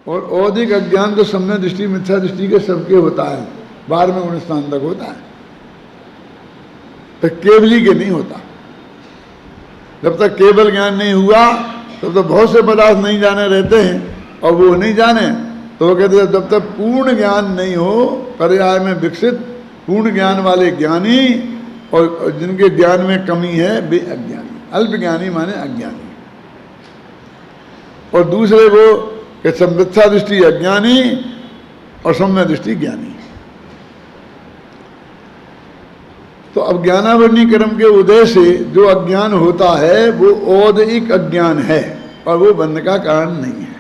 और औधिक अज्ञान तो सम्यक दृष्टि मिथ्या दृष्टि के सबके होता है, 12वें गुण स्थान तक होता है, तो केवली के नहीं होता। जब तक केवल ज्ञान नहीं हुआ तब तक बहुत से पदार्थ नहीं जाने रहते हैं, और वो नहीं जाने तो वो कहते हैं जब तक पूर्ण ज्ञान नहीं हो, पर्याय में विकसित पूर्ण ज्ञान वाले ज्ञानी और जिनके ज्ञान में कमी है वे अज्ञानी। अल्प ज्ञानी माने अज्ञानी, और दूसरे वो कि मिथ्या दृष्टि अज्ञानी और सम्यक दृष्टि ज्ञानी। तो अब ज्ञानावरणी कर्म के उदय से जो अज्ञान होता है वो औदिक अज्ञान है, और वो बंध का कारण नहीं है।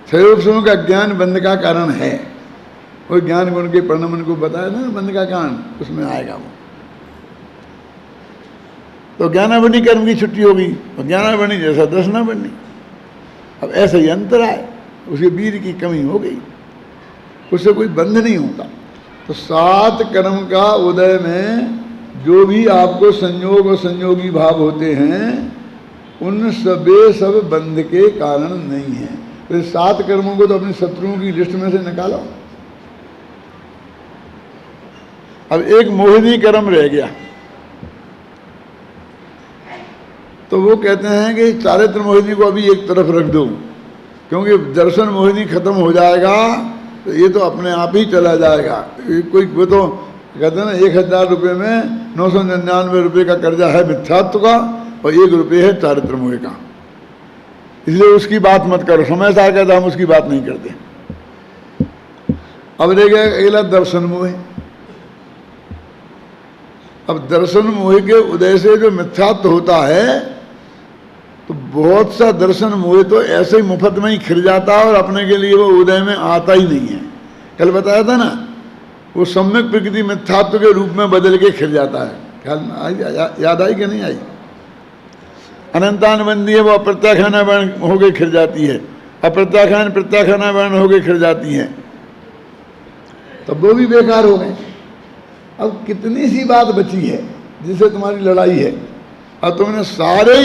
क्षयोपशमों का ज्ञान बंध का कारण है, वो ज्ञान गुण के परिणमन को बताया था ना, बंध का कारण उसमें आएगा वो। तो ज्ञानावरणी कर्म की छुट्टी होगी, और ज्ञानावरणी जैसा दर्शनावरणी। अब ऐसा ही अंतर आए, उसके वीर की कमी हो गई, उससे कोई बंध नहीं होता। तो 7 कर्म का उदय में जो भी आपको संयोग और संयोगी भाव होते हैं उन सबे सब बंध के कारण नहीं है। तो 7 कर्मों को तो अपने शत्रुओं की लिस्ट में से निकालो। अब एक मोहिनी कर्म रह गया, तो वो कहते हैं कि चारित्र मोहिनी को अभी एक तरफ रख दो, क्योंकि दर्शन मोहिनी खत्म हो जाएगा तो ये तो अपने आप ही चला जाएगा। कोई वो तो कहते हैं ना 1000 रुपये में 999 रुपये का कर्जा है मिथ्यात्व का, और 1 रुपये है चारित्र मोह का, इसलिए उसकी बात मत करो। समय से आकर हम उसकी बात नहीं करते। अब रह गया अगला दर्शन मोह। अब दर्शन मोह के उदय से जो मिथ्यात्व होता है, तो बहुत सा दर्शन मोह तो ऐसे ही मुफ्त में ही खिल जाता है, और अपने के लिए वो उदय में आता ही नहीं है। कल बताया था ना, वो सम्यक प्रकृति मिथ्यात्व के रूप में बदल के खिल जाता है। ख्याल में आई, याद आई कि नहीं आई? अनंतानबंदी है वो अप्रत्याख्यानावरण होकर खिल जाती है, अप्रत्याख्यान प्रत्याख्यानावरण होकर खिल जाती है, तब वो भी बेकार हो गए। अब कितनी सी बात बची है जिससे तुम्हारी लड़ाई है, और तुमने सारे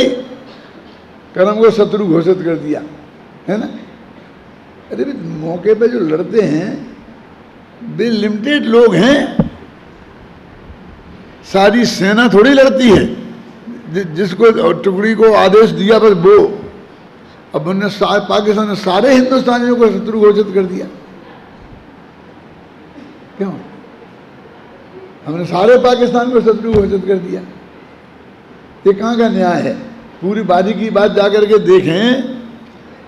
कर्म को शत्रु घोषित कर दिया है ना। अरे मौके पे जो लड़ते हैं वे लिमिटेड लोग हैं, सारी सेना थोड़ी लड़ती है। जिसको टुकड़ी को आदेश दिया बस वो, अब उन्होंने पाकिस्तान ने सारे हिंदुस्तानियों को शत्रु घोषित कर दिया। क्यों? हमने सारे पाकिस्तान को शत्रु घोषित कर दिया। ये कहाँ का न्याय है? पूरी बाजी की बात जाकर के देखें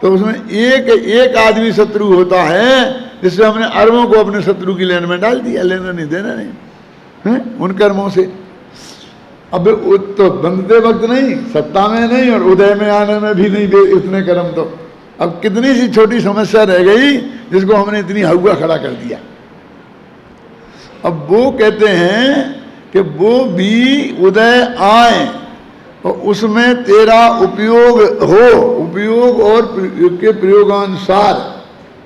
तो उसमें एक आदमी शत्रु होता है, जिससे हमने अरबों को अपने शत्रु की लेन में डाल दिया। लेना नहीं देना नहीं है उन कर्मों से। अब तो बंधते वक्त नहीं, सत्ता में नहीं, और उदय में आने में भी नहीं इतने कर्म। तो अब कितनी सी छोटी समस्या रह गई जिसको हमने इतनी हवा खड़ा कर दिया। अब वो कहते हैं कि वो भी उदय आए और उसमें तेरा उपयोग हो, उपयोग और के प्रयोगानुसार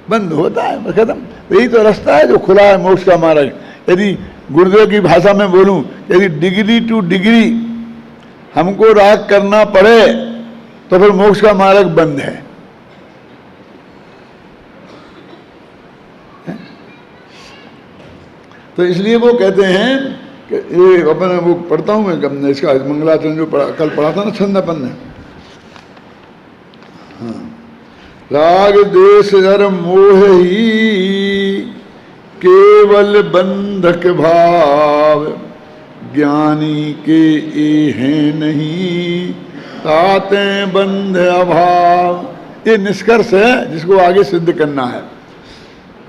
बंद होता है, खत्म। यही तो रास्ता है जो खुला है मोक्ष का मार्ग। यदि गुरुदेव की भाषा में बोलूं, यदि डिग्री टू डिग्री हमको राग करना पड़े तो फिर मोक्ष का मार्ग बंद है। तो इसलिए वो कहते हैं कि ये अपने वो पढ़ता हूं मैं इसका मंगलाचरण जो कल पढ़ा था ना, छंदपन्न। हाँ, राग देश हर मोह ही केवल बंधक भाव, ज्ञानी के ये हैं नहीं ताते बंध अभाव। ये निष्कर्ष है जिसको आगे सिद्ध करना है।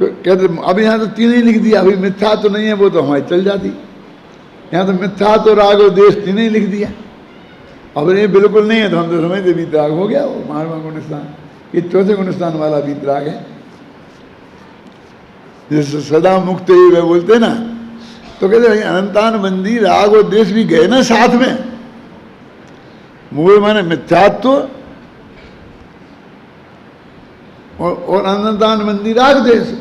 कहते अब यहाँ तो 3 ही लिख दिया, अभी मिथ्या तो नहीं है, वो तो हमारी चल जाती। यहाँ तो मिथ्या तो राग और देश 3 ही लिख दिया। अब ये बिल्कुल नहीं है तो हम तो समझते वीतराग हो गया वो 12वां गुणस्थान। ये 4थे गुणस्थान वाला वीतराग है, जैसे सदा मुक्त वे बोलते ना। तो कहते भाई अनंतान बंदी राग और देश भी गए ना साथ में। मोह माने मिथ्यात्व और अनंतान बंदी राग देश।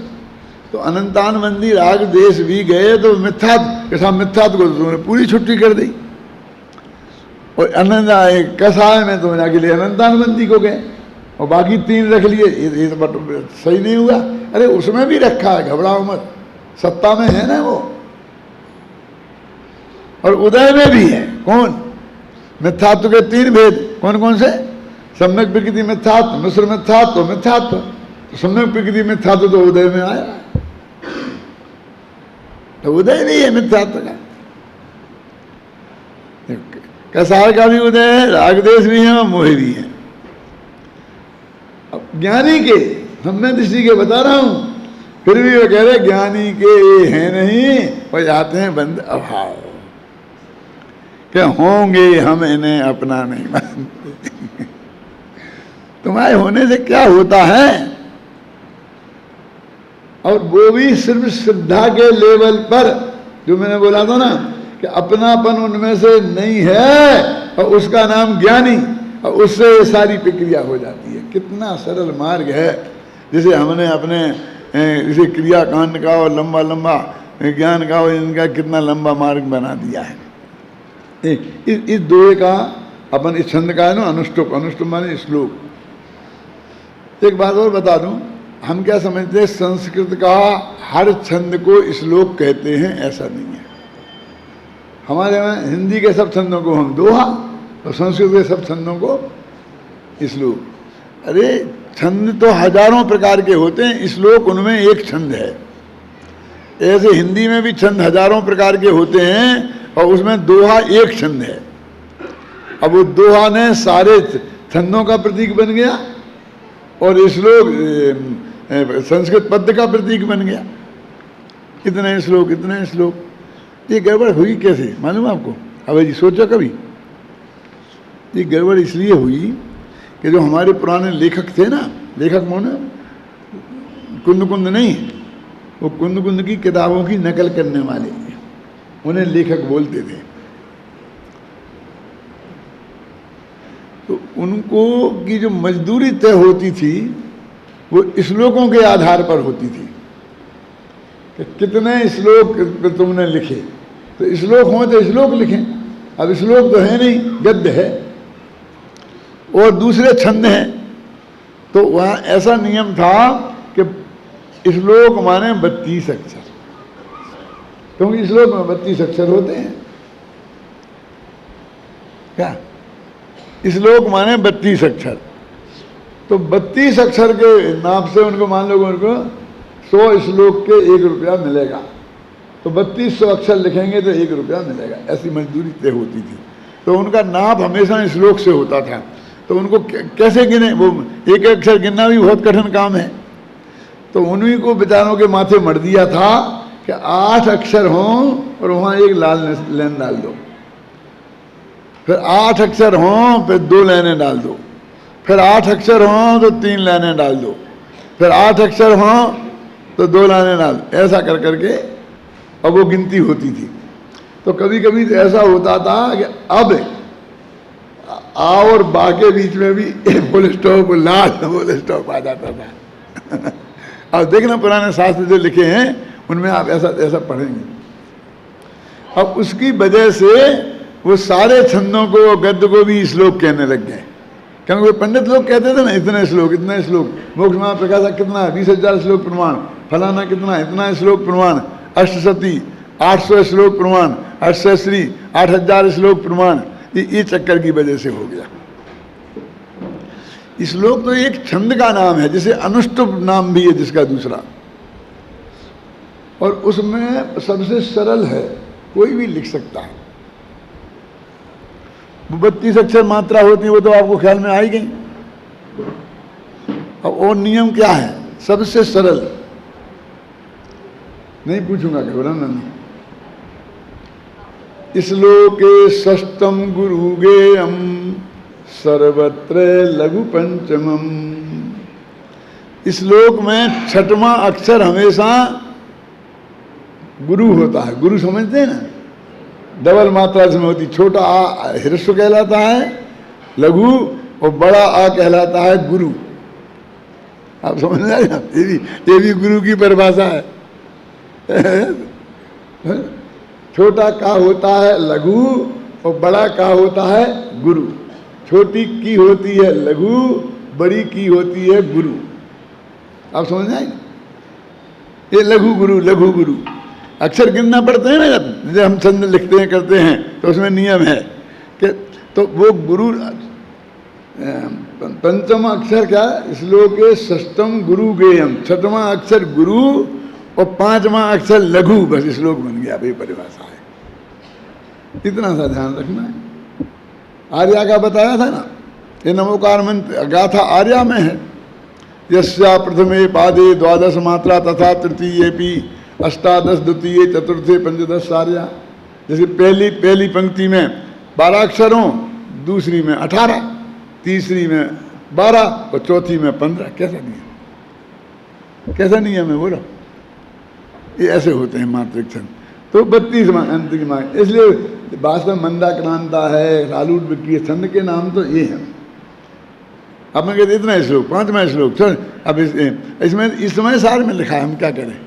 तो अनंतान बंदी राग देश भी गए तो मिथ्यात्व के साथ मिथ्यात्व को तुमने पूरी छुट्टी कर दी। और अनंत कसाय में तुमने अकेले अनंतान बंदी को गए। और बाकी 3 रख लिए, ये तो सही नहीं हुआ। अरे उसमें भी रखा है, घबराओ मत, सत्ता में है ना वो, और उदय में भी है। कौन? मिथ्यात्व के 3 भेद कौन कौन से? सम्यक प्रकृति मिथ्यात्व, मिश्र मिथ्यात्व, मिथ्यात्व। तो सम्यक प्रकृति मिथ्यात्व तो उदय में आया, तो उदय नहीं है मिथ्यात्व का। कसार का भी उदय है, रागदेश भी है और मोह भी है। अब ज्ञानी के, हमने दृष्टि के बता रहा हूं, फिर भी वो कह रहे ज्ञानी के ये है नहीं, और जाते हैं बंद अभाव, क्या होंगे हम इन्हें अपना नहीं मानते। तुम्हारे होने से क्या होता है? और वो भी सिर्फ श्रद्धा के लेवल पर, जो मैंने बोला था ना कि अपनापन उनमें से नहीं है, और उसका नाम ज्ञानी, और उससे ये सारी प्रक्रिया हो जाती है। कितना सरल मार्ग है, जिसे हमने अपने इसे क्रियाकांड का और लंबा लंबा ज्ञान का और इनका कितना लंबा मार्ग बना दिया है। इस दोहे का अपन इस छंद का है ना अनुष्टुप, अनुष्टुप माने श्लोक। एक बात और बता दूं, हम क्या समझते हैं संस्कृत का हर छंद को श्लोक कहते हैं, ऐसा नहीं है। हमारे यहाँ हिंदी के सब छंदों को हम दोहा और संस्कृत के सब छंदों को श्लोक। अरे छंद तो हजारों प्रकार के होते हैं, श्लोक उनमें एक छंद है। ऐसे हिंदी में भी छंद हजारों प्रकार के होते हैं और उसमें दोहा एक छंद है। अब वो दोहा ने सारे छंदों का प्रतीक बन गया और श्लोक संस्कृत पद्य का प्रतीक बन गया। इतने श्लोक, इतने श्लोक, ये गड़बड़ हुई कैसे मालूम आपको? अब जी सोचो कभी। ये गड़बड़ इसलिए हुई कि जो हमारे पुराने लेखक थे ना, लेखक मोने कुंद कुंद नहीं, वो कुंद कुंद की किताबों की नकल करने वाले, उन्हें लेखक बोलते थे। तो उनको की जो मजदूरी तय होती थी वो श्लोकों के आधार पर होती थी कि कितने श्लोक तुमने लिखे। तो श्लोक हो तो श्लोक लिखें, अब श्लोक तो है नहीं, गद्य है और दूसरे छंद हैं। तो वहाँ ऐसा नियम था कि श्लोक माने 32 अक्षर, क्योंकि श्लोक में 32 अक्षर होते हैं। क्या श्लोक माने 32 अक्षर, तो 32 अक्षर के नाप से उनको मान लो उनको 100 श्लोक के 1 रुपया मिलेगा। तो 3200 अक्षर लिखेंगे तो 1 रुपया मिलेगा, ऐसी मजदूरी तय होती थी। तो उनका नाप हमेशा श्लोक से होता था। तो उनको कैसे गिने, वो एक अक्षर गिनना भी बहुत कठिन काम है। तो उन्हीं को बेचारों के माथे मर दिया था कि 8 अक्षर हों और वहाँ एक लाल लाइन डाल दो, फिर 8 अक्षर हों फिर 2 लाइनें डाल दो, फिर 8 अक्षर हों तो 3 लाइनें डाल दो, फिर 8 अक्षर हों तो 2 लाइनें डाल, ऐसा कर करके अब वो गिनती होती थी। तो कभी कभी तो ऐसा होता था कि अब आ और बा के बीच में भी फुल स्टॉप, लाल फुल स्टॉप आ जाता था। अब देखना पुराने शास्त्र जो लिखे हैं उनमें आप ऐसा ऐसा पढ़ेंगे। अब उसकी वजह से वो सारे छंदों को, गद्य को भी श्लोक कहने लग गए, क्योंकि वो पंडित लोग कहते थे ना इतने श्लोक, इतने श्लोक, मोक्ष महाप्रकाश कितना है 20,000 श्लोक प्रमाण, फलाना कितना है इतना श्लोक प्रमाण, अष्टशती 800 श्लोक प्रमाण, अष्टश्री 8,000 श्लोक प्रमाण। ये चक्कर की वजह से हो गया। श्लोक तो एक छंद का नाम है, जैसे अनुष्टुप नाम भी है जिसका दूसरा, और उसमें सबसे सरल है, कोई भी लिख सकता है। 32 अक्षर मात्रा होती है, वो तो आपको ख्याल में आई गई। अब और नियम क्या है? सबसे सरल नहीं पूछूंगा, घबराना नहीं। श्लोके षष्ठम गुरुगेयम सर्वत्र लघु पंचमम। श्लोक में 6वां अक्षर हमेशा गुरु होता है। गुरु समझते हैं ना, डबल मात्रा इसमें होती, छोटा आ ह्रस्व कहलाता है लघु और बड़ा आ कहलाता है गुरु। आप समझ रहे हैं? ये भी गुरु की परिभाषा है। छोटा का होता है लघु और बड़ा का होता है गुरु। छोटी की होती है लघु बड़ी की होती है गुरु। आप समझ आए? ये लघु गुरु, लघु गुरु अक्षर गिनना पड़ते हैं ना, जब हम छंद लिखते हैं करते हैं तो उसमें नियम है कि तो वो गुरु पंचम अक्षर क्या, श्लोके षष्टम गुरु गेयम, छठवां अक्षर गुरु और पांचवां अक्षर लघु, बस श्लोक बन गया भाई, परिभाषा है। इतना सा ध्यान रखना है। आर्या का बताया था ना, ये नमोकार मंत्र गाथा आर्या में है। यस्या प्रथमे पादे द्वादश मात्रा तथा तृतीये पी अष्टादश द्वितीय चतुर्थे पंचदश सार्या। जैसे पहली पंक्ति में 12 अक्षरों, दूसरी में 18, तीसरी में 12 और चौथी में 15। कैसा नियम, कैसा नियम है बोलो? ये ऐसे होते हैं मात्रिक छंद। तो 32 अंतिम, इसलिए वास्तव में मंदाक्रांता है, रालूट विक्की छंद के नाम तो ये है। अब मैं कहते इतना श्लोक, 5वां श्लोक। चल अब इसमें इस समय सार में लिखा है, हम क्या करें?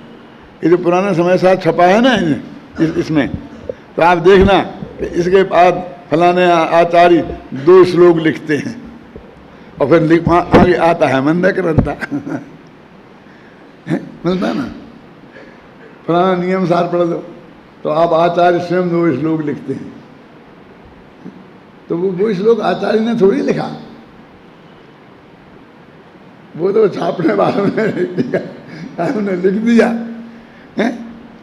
ये जो पुराना समय सार छपा है ना इसमें, तो आप देखना कि इसके बाद फलाने आचार्य 2 श्लोक लिखते हैं और फिर आगे आता है मंदाक्रांता मिलता ना, फलाना नियम सार पढ़ दो तो आप आचार्य स्वयं 2 श्लोक लिखते हैं। तो वो श्लोक आचार्य ने थोड़ी लिखा, वो तो छापने वालों ने लिख दिया है।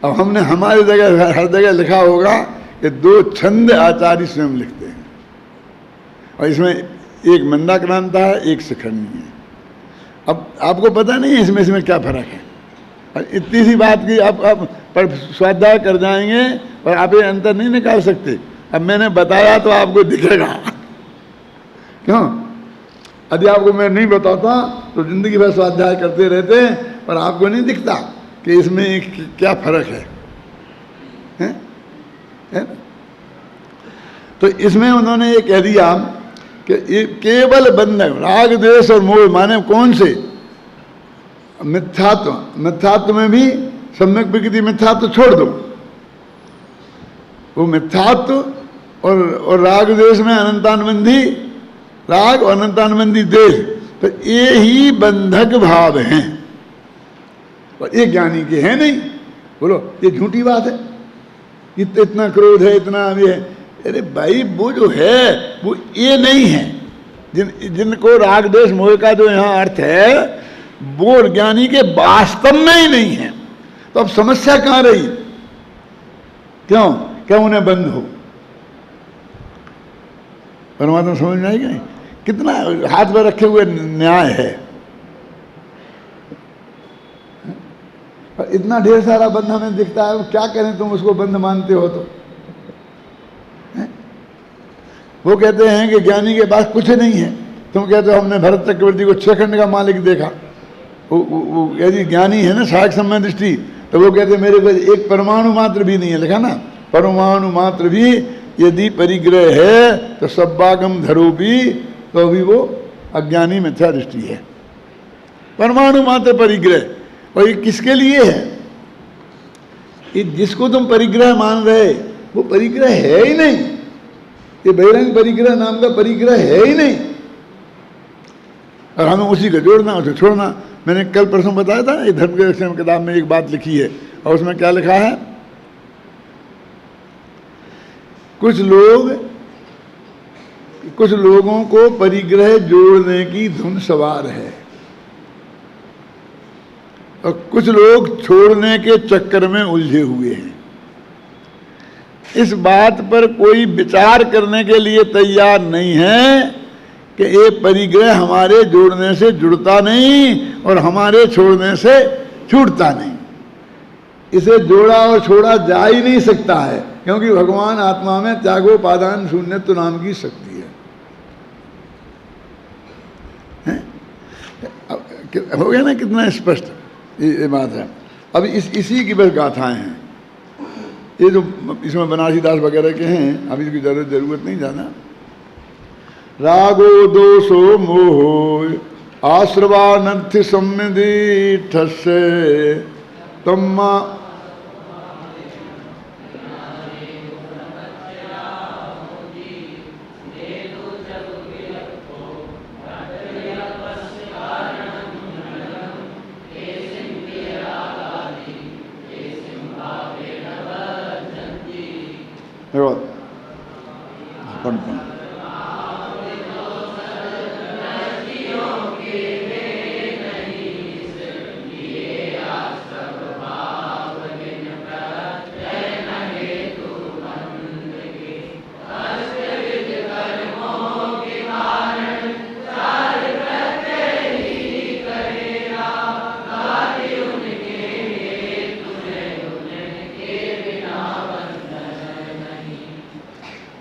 अब हमने हमारी जगह हर जगह लिखा होगा कि 2 छंद आचार्य स्वयं लिखते हैं, और इसमें एक मंदाक्रांता है, एक शिखरणी है। अब आपको पता नहीं है इसमें क्या फर्क है, और इतनी सी बात की आप पर स्वाध्याय कर जाएंगे और आप ये अंतर नहीं निकाल सकते। अब मैंने बताया तो आपको दिखेगा, क्यों? यदि आपको मैं नहीं बताता तो जिंदगी भर स्वाध्याय करते रहते हैं, पर आपको नहीं दिखता कि इसमें क्या फर्क है? तो इसमें उन्होंने ये कह दिया कि ये केवल बंधन, राग द्वेष और मोह, माने कौन से? मिथ्यात्व, मिथ्यात्व में भी सम्यक प्रकृति मिथ्यात्व छोड़ दो, वो मिथ्यात्व और राग द्वेष में अनंतानुबंधी राग और अनंतानुबंधी द्वेष, तो ये ही बंधक भाव हैं, और ये ज्ञानी के हैं नहीं। बोलो ये झूठी बात है, इतना क्रोध है, इतना ये है। अरे भाई वो जो है वो ये नहीं है, जिनको राग द्वेष मोह का जो यहाँ अर्थ है वो ज्ञानी के वास्तव में ही नहीं है। तो अब समस्या कहाँ रही? क्यों उन्हें बंद हो? परमात्मा समझ में आएगा? कितना हाथ में रखे हुए न्याय है, इतना ढेर सारा बंध हमें दिखता है। क्या करें, तुम उसको बंध मानते हो तो? वो कहते हैं कि ज्ञानी के पास कुछ नहीं है, तुम कहते हो हमने भरत चक्रवर्ती को 6 खंड का मालिक देखा। वो यदि ज्ञानी है ना, सहायक समय दृष्टि, तो वो कहते मेरे पास एक परमाणु मात्र भी नहीं है, लिखा ना, परमाणु मात्र भी यदि परिग्रह है तो सब्बागम धरो भी, तो भी वो अज्ञानी मिथ्या दृष्टि है। परमाणु मात्र परिग्रह, और ये किसके लिए है? ये जिसको तुम परिग्रह मान रहे वो परिग्रह है ही नहीं, ये बहिरंग परिग्रह नाम का परिग्रह है ही नहीं, और हमें उसी को जोड़ना, उसे छोड़ना। मैंने कल परसों बताया था, ये धर्म के रक्षण किताब में एक बात लिखी है, और उसमें क्या लिखा है? कुछ लोगों को परिग्रह जोड़ने की धुन सवार है, और कुछ लोग छोड़ने के चक्कर में उलझे हुए हैं। इस बात पर कोई विचार करने के लिए तैयार नहीं है कि ये परिग्रह हमारे जोड़ने से जुड़ता नहीं और हमारे छोड़ने से छूटता नहीं। इसे जोड़ा और छोड़ा जा ही नहीं सकता है, क्योंकि भगवान आत्मा में त्यागोपादान शून्यत्व नाम की शक्ति है? हो गया ना कितना स्पष्ट ये बात है। अब इसी की बस गाथाएं हैं, ये जो इसमें बनारसी दास वगैरह के हैं, अभी इसकी जरूरत नहीं जाना। रागो दोषो मोहो आश्रवानर्थ सम्मिधि ठस्से तम्मा पढ़ता हूँ।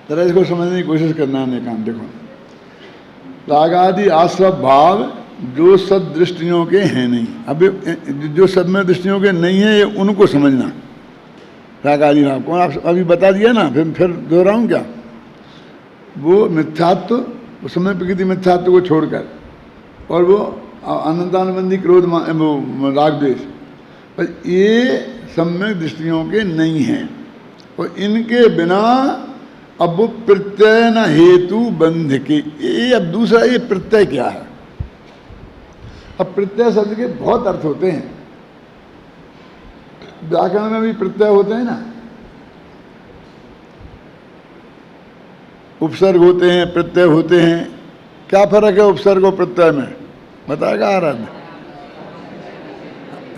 जरा इसको समझने की कोशिश करना है काम। देखो, रागादि आश्रव भाव जो सद दृष्टियों के हैं नहीं, अब जो सदमय दृष्टियों के नहीं है ये उनको समझना। रागादि भाव कौन, आप अभी बता दिया ना, फिर दोहराऊं क्या? वो मिथ्यात्व, वो समय प्रकृति मिथ्यात्व को छोड़कर, और वो अनंतानुबंधी क्रोध वो राग द्वेष, पर ये सम्यक दृष्टियों के नहीं हैं। और इनके बिना अब वो प्रत्यय न हेतु बंध के, ये अब दूसरा ये प्रत्यय क्या है? अब प्रत्यय शब्द के बहुत अर्थ होते हैं, व्याकरण में भी प्रत्यय होते हैं ना, उपसर्ग होते हैं, प्रत्यय होते हैं। क्या फर्क है उपसर्ग और प्रत्यय में? बताएगा आराध्य?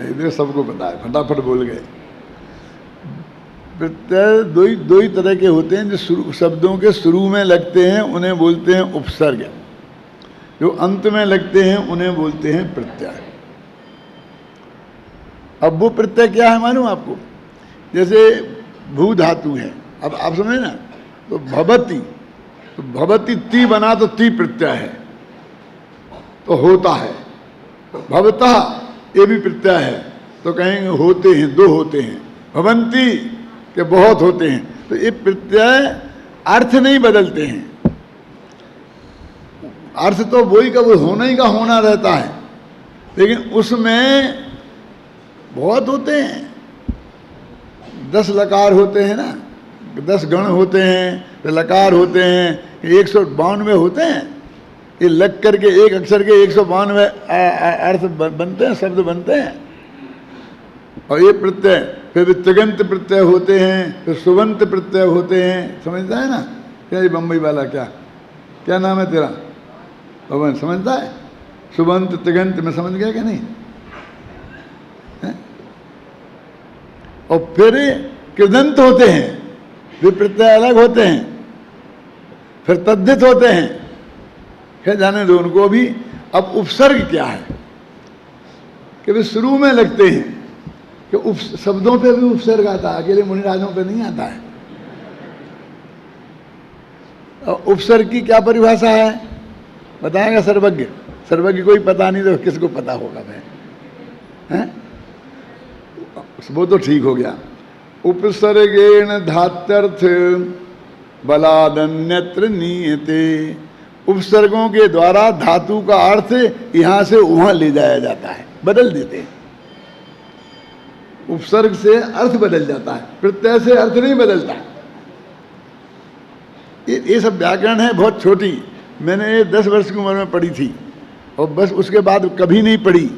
इधर सबको पता है, फटाफट बोल गए। प्रत्यय दो ही तरह के होते हैं, जो शब्दों के शुरू में लगते हैं उन्हें बोलते हैं उपसर्ग, जो अंत में लगते हैं उन्हें बोलते हैं प्रत्यय। अब वो प्रत्यय क्या है मालूम आपको? जैसे भू धातु है, अब आप समझे ना, तो भवती, तो भवती ती बना तो ती प्रत्यय है, तो होता है। तो भवतः ये भी प्रत्यय है, तो कहेंगे होते हैं, दो होते हैं। भवंती के बहुत होते हैं। तो ये प्रत्यय अर्थ नहीं बदलते हैं, अर्थ तो वही का वो होना ही का होना रहता है, लेकिन उसमें बहुत होते हैं। 10 लकार होते हैं ना, 10 गण होते हैं, तो लकार होते हैं 192 होते हैं। ये लग करके एक अक्षर के 192 अर्थ बनते हैं, शब्द बनते हैं। और ये प्रत्यय फिर तिगंत प्रत्यय होते हैं, फिर सुबंत प्रत्यय होते हैं। समझता है ना? क्या ये बम्बई वाला, क्या नाम है तेरा? पवन, समझता है? सुबंत तिगंत में समझ गया क्या नहीं है? और फिर कृदंत होते हैं, वे प्रत्यय अलग होते हैं। फिर तद्धित होते हैं, फिर जाने दो उनको भी। अब उपसर्ग क्या है कि वे शुरू में लगते हैं, कि शब्दों पे भी उपसर्ग आता है, अकेले मुनिराजों पे नहीं आता है। और उपसर्ग की क्या परिभाषा है बताएगा सर्वज्ञ? सर्वज्ञ कोई पता नहीं तो किसको पता होगा भाई? हैं? वो तो ठीक हो गया। उपसर्गेण धात्यर्थ बलादन्यत्र नीयते। उपसर्गों के द्वारा धातु का अर्थ यहां से वहां ले जाया जाता है, बदल देते हैं। उपसर्ग से अर्थ बदल जाता है, प्रत्यय से अर्थ नहीं बदलता। ये सब व्याकरण है बहुत छोटी, मैंने 10 वर्ष की उम्र में पढ़ी थी और बस उसके बाद कभी नहीं पढ़ी,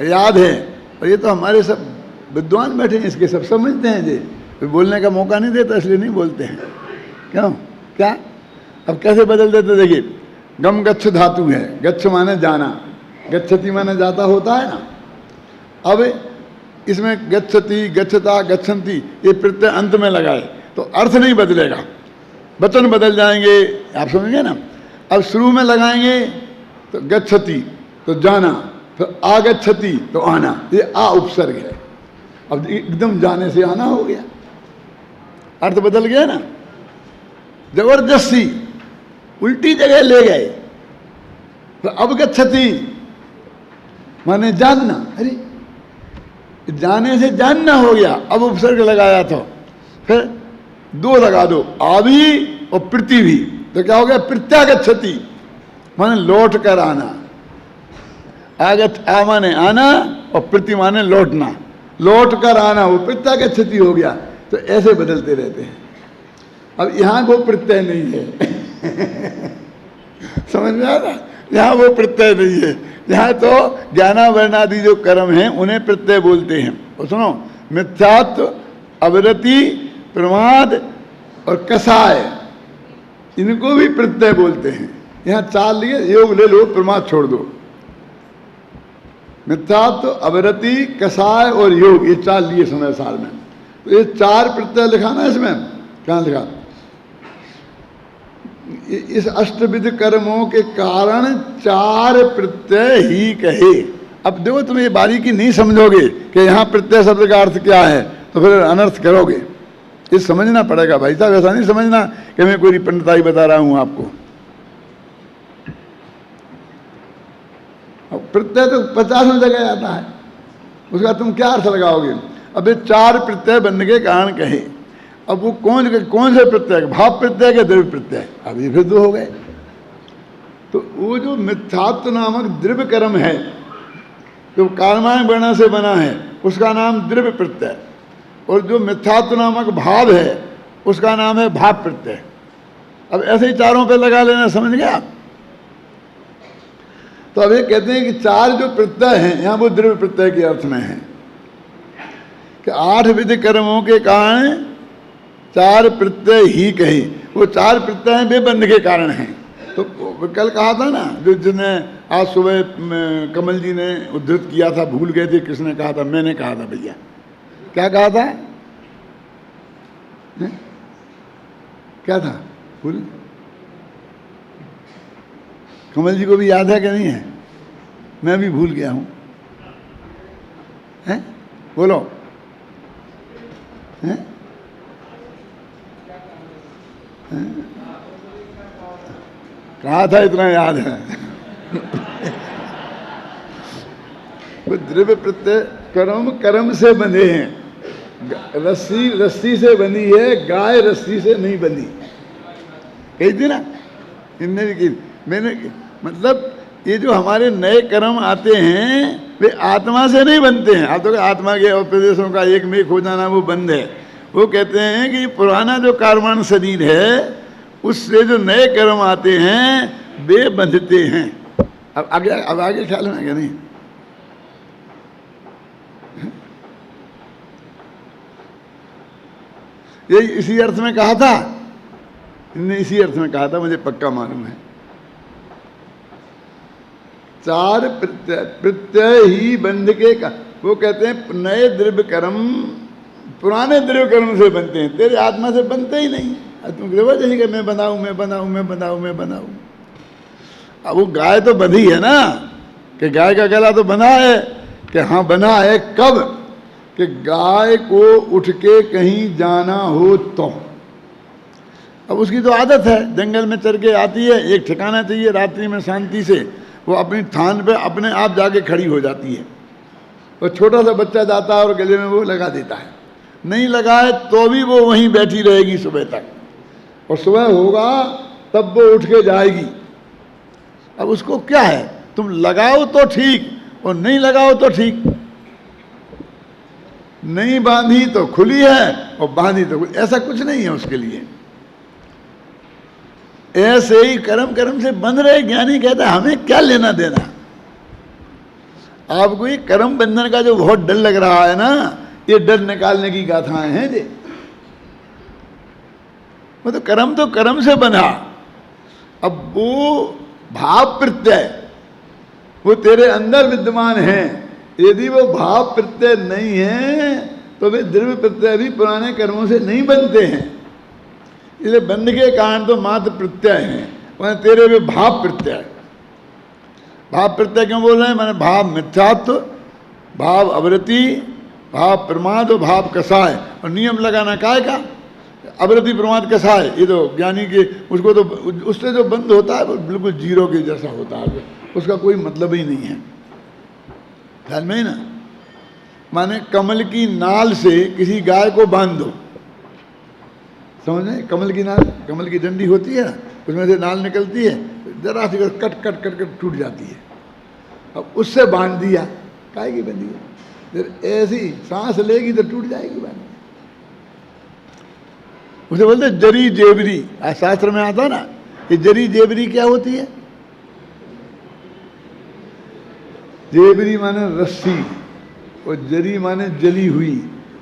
याद है। और ये तो हमारे सब विद्वान बैठे हैं, इसके सब समझते हैं जी, बोलने का मौका नहीं देता इसलिए नहीं बोलते हैं। क्यों? क्या? अब कैसे बदल देते? देखिए, गम गच्छ धातु है, गच्छ माने जाना, गच्छति माने जाता होता है ना। अब इसमें गच्छति, गच्छता, गच्छन्ति ये प्रत्यय अंत में लगाए तो अर्थ नहीं बदलेगा, वचन बदल जाएंगे, आप समझेंगे ना। अब शुरू में लगाएंगे तो गच्छति तो जाना, फिर आगच्छति तो आना, ये आ उपसर्ग है। अब एकदम जाने से आना हो गया, अर्थ बदल गया ना। जबरदस्ती उल्टी जगह ले गए, तो अब गच्छति माने जानना, अरे जाने से जानना हो गया, अब उपसर्ग लगाया तो फिर 2 लगा दो, आवी और पृथ्वी, तो क्या हो गया? प्रत्यागच्छति माने लौट कर आना। आ माने आना और प्रति माने लौटना, लौट कर आना, वो प्रत्यागच्छति हो गया। तो ऐसे बदलते रहते हैं। अब यहाँ वो प्रत्यय नहीं है समझ में आ रहा? यहाँ वो प्रत्यय नहीं है, यहाँ तो ज्ञाना वर्णादि जो कर्म हैं उन्हें प्रत्यय बोलते हैं। और सुनो, मिथ्यात्व, अवरति, प्रमाद और कसाय, इनको भी प्रत्यय बोलते हैं। यहाँ 4 लिए, योग ले लो, प्रमाद छोड़ दो। मिथ्यात्व, अवरति, कसाय और योग, ये 4 लिए समय सार में। तो ये 4 प्रत्यय लिखा ना इसमें, कहाँ लिखा? इस अष्टविध कर्मों के कारण 4 प्रत्यय ही कहे। अब देखो, तुम ये बारीकी नहीं समझोगे कि यहाँ प्रत्यय शब्द का अर्थ क्या है, तो फिर अनर्थ करोगे। ये समझना पड़ेगा भाई साहब, ऐसा नहीं समझना कि मैं कोई पंडिताई बता रहा हूं आपको। प्रत्यय तो 50 जगह आता है, उसका तुम क्या अर्थ लगाओगे? अब ये 4 प्रत्यय बनने के कारण कहे। अब वो कौन से प्रत्यय? भाव प्रत्यय के द्रव्य प्रत्यय। अब ये फिर 2 हो गए। तो वो जो मिथ्यात्व नामक द्रव्य कर्म है, जो कर्मांग वर्ण से बना है, उसका नाम द्रव्य प्रत्यय, और जो मिथ्यात्व नामक भाव है उसका नाम है भाव प्रत्यय। अब ऐसे ही 4 पे लगा लेना, समझ गया? तो अब ये कहते हैं कि 4 जो प्रत्यय हैं यहाँ वो द्रव्य प्रत्यय के अर्थ में है कि 8 विधि कर्मों के कारण 4 प्रत्यय ही कहे। वो 4 प्रत्यय हैं, वे बंध के कारण हैं। तो कल कहा था ना, जो जिसने आज सुबह कमल जी ने उद्धृत किया था, भूल गए थे किसने कहा था? मैंने कहा था भैया। क्या कहा था? क्या था? भूल? कमल जी को भी याद है कि नहीं है? मैं भी भूल गया हूं। हैं? बोलो। हैं? कहा था इतना याद है? वो द्रव्य प्रत्यय कर्म से बंधे हैं। रस्सी से बंधी है, गाय रस्सी से नहीं बंधी। कही थी ना, इनने भी की, मैंने, मतलब ये जो हमारे नए कर्म आते हैं वे आत्मा से नहीं बनते हैं। आप तो आत्मा के और प्रदेशों का एक में हो जाना वो बंद है। वो कहते हैं कि पुराना जो कार्बन शरीर है उससे जो नए कर्म आते हैं वे बंधते हैं। अब आगे ख्याल है क्या? नहीं, ये इसी अर्थ में कहा था, इनने इसी अर्थ में कहा था, मुझे पक्का मालूम है। 4 प्रत्यय ही बंध के का। वो कहते हैं नए द्रव्य कर्म पुराने द्रव्य कर्म से बनते हैं, तेरे आत्मा से बनते ही नहीं। तुम रोज यही कि मैं बनाऊं, मैं बनाऊं, मैं बनाऊं, मैं बनाऊं। अब वो गाय तो बंधी है ना, कि गाय का गला तो बना है, कि हाँ बना है। कब? कि गाय को उठ के कहीं जाना हो तो। अब उसकी तो आदत है, जंगल में चर के आती है, एक ठिकाना चाहिए रात्रि में शांति से, वो अपनी थान पे अपने आप जाके खड़ी हो जाती है। तो छोटा सा बच्चा जाता है और गले में वो लगा देता है, नहीं लगाए तो भी वो वहीं बैठी रहेगी सुबह तक, और सुबह होगा तब वो उठ के जाएगी। अब उसको क्या है, तुम लगाओ तो ठीक और नहीं लगाओ तो ठीक। नहीं बांधी तो खुली है और बांधी तो ऐसा कुछ नहीं है उसके लिए। ऐसे ही कर्म से बंध रहे। ज्ञानी कहता है हमें क्या लेना देना। आपको ये कर्म बंधन का जो बहुत डर लग रहा है ना, ये डर निकालने की गाथाएं हैं जी। वो तो कर्म से बना। अब वो भाव प्रत्यय वो तेरे अंदर विद्यमान है। यदि वो भाव प्रत्यय नहीं है तो वे द्रव्य प्रत्यय भी पुराने कर्मों से नहीं बनते हैं। इसलिए बंध के कारण तो मात्र प्रत्यय हैं, वह तेरे वे भाव प्रत्यय। भाव प्रत्यय क्यों बोल रहे हैं? मैंने भाव मिथ्यात्व, भाव अवृत्ति, भाव प्रमाद और भाव कसाय। और नियम लगाना काय का? अवृत्ति प्रमाद कसाय। ये तो ज्ञानी के उसको तो उससे जो बंद होता है वो बिल्कुल जीरो के जैसा होता है, उसका कोई मतलब ही नहीं है। ख्याल में ही ना, माने कमल की नाल से किसी गाय को बांध दो, समझ में? कमल की नाल, कमल की डंडी होती है ना, उसमें से नाल निकलती है, जरा सी कट कट कट कट टूट जाती है। अब उससे बांध दिया, काय की बंधी है? जब ऐसी सांस लेगी तो टूट जाएगी बांध। उसे बोलते जरी जेबरी। शास्त्र में आता ना, ये जरी जेबरी क्या होती है? जेबरी माने रस्सी और जरी माने जली हुई।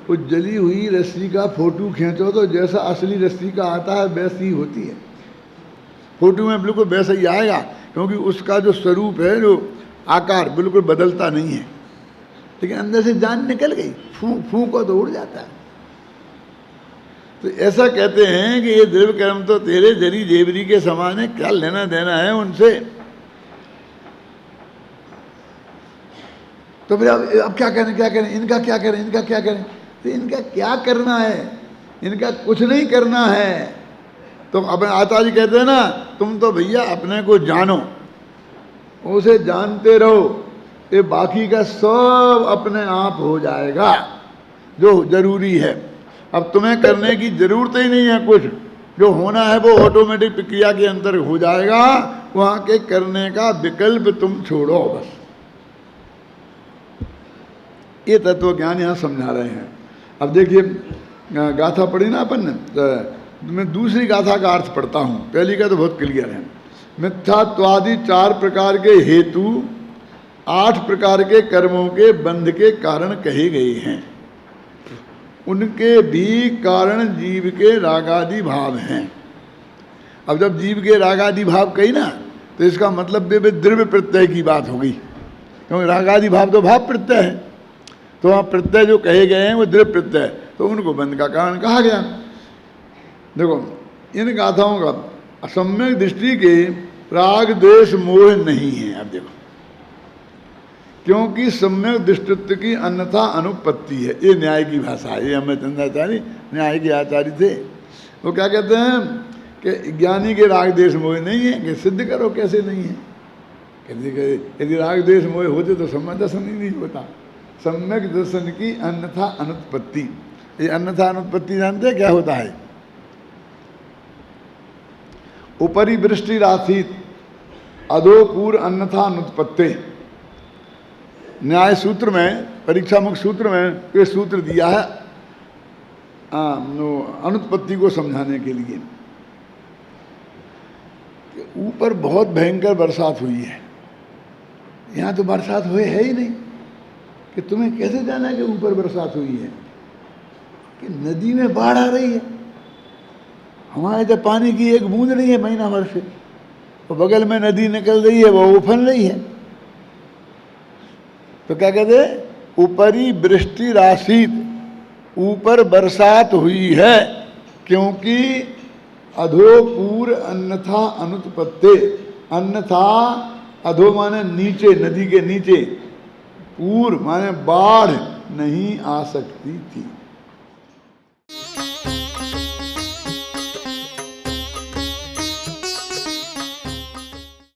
वो जली हुई रस्सी का फोटो खींचो तो जैसा असली रस्सी का आता है वैसी होती है। फोटो में बिल्कुल वैसा ही आएगा, क्योंकि उसका जो स्वरूप है, जो आकार बिल्कुल बदलता नहीं है। लेकिन अंदर से जान निकल गई, फू को तो उड़ जाता है। तो ऐसा कहते हैं कि ये द्रव्य कर्म तो तेरे जरी जेवरी के समान है, क्या लेना देना है उनसे। तो फिर अब क्या करें, क्या करें, इनका क्या करें, इनका क्या करें। तो इनका क्या करना है, इनका कुछ नहीं करना है। तो अपने आचार्य कहते हैं ना, तुम तो भैया अपने को जानो, उसे जानते रहो, ये बाकी का सब अपने आप हो जाएगा जो जरूरी है। अब तुम्हें करने की जरूरत ही नहीं है कुछ, जो होना है वो ऑटोमेटिक प्रक्रिया के अंदर हो जाएगा। वहां के करने का विकल्प तुम छोड़ो बस। ये तत्व ज्ञान यहां समझा रहे हैं। अब देखिए गाथा पढ़ी ना अपन ने, तो मैं दूसरी गाथा का अर्थ पढ़ता हूं, पहली का तो बहुत क्लियर है। मिथ्यात्वादि 4 प्रकार के हेतु 8 प्रकार के कर्मों के बंध के कारण कहे गए हैं, उनके भी कारण जीव के रागादि भाव हैं। अब जब जीव के रागादि भाव कही ना, तो इसका मतलब भी द्रव्य प्रत्यय की बात होगी, क्योंकि रागादि भाव तो भाव प्रत्यय है। तो वहाँ प्रत्यय जो कहे गए हैं वो द्रव्य प्रत्यय, तो उनको बंध का कारण कहा गया। देखो इन गाथाओं का सम्यक दृष्टि के राग द्वेष मोह नहीं है। अब देखो, क्योंकि सम्यक दृष्टित्व की अन्यथा अनुपत्ति है। ये न्याय की भाषा है, ये अमृतचंद्राचार्य न्याय के आचार्य थे। वो क्या कहते हैं कि ज्ञानी के राग द्वेष मोह नहीं है, कि सिद्ध करो कैसे नहीं है। यदि राग द्वेष मोह होते तो सम्यक दर्शन ही नहीं होता। सम्यक दर्शन की अन्यथा अनुत्पत्ति, ये अन्यथा अनुत्पत्ति जानते हैं क्या होता है? उपरि वृष्टि राशित अधो पूर्व अन्यथा अनुत्पत्ति। न्याय सूत्र में, परीक्षा मुख्य सूत्र में ये सूत्र दिया है अनुत्पत्ति को समझाने के लिए। ऊपर बहुत भयंकर बरसात हुई है, यहाँ तो बरसात हुई है ही नहीं, कि तुम्हें कैसे जाना कि ऊपर बरसात हुई है? कि नदी में बाढ़ आ रही है, हमारे तो पानी की एक बूंद नहीं है महीना भर से, तो बगल में नदी निकल रही है, वो उफन रही है। तो क्या कहते हैं? ऊपरी वृष्टि राशित, ऊपर बरसात हुई है, क्योंकि अधो पूर्व अन्यथा अनुत्पत्ति। अन्यथा अधो माने नीचे, नदी के नीचे, पूर्व माने बाढ़ नहीं आ सकती थी।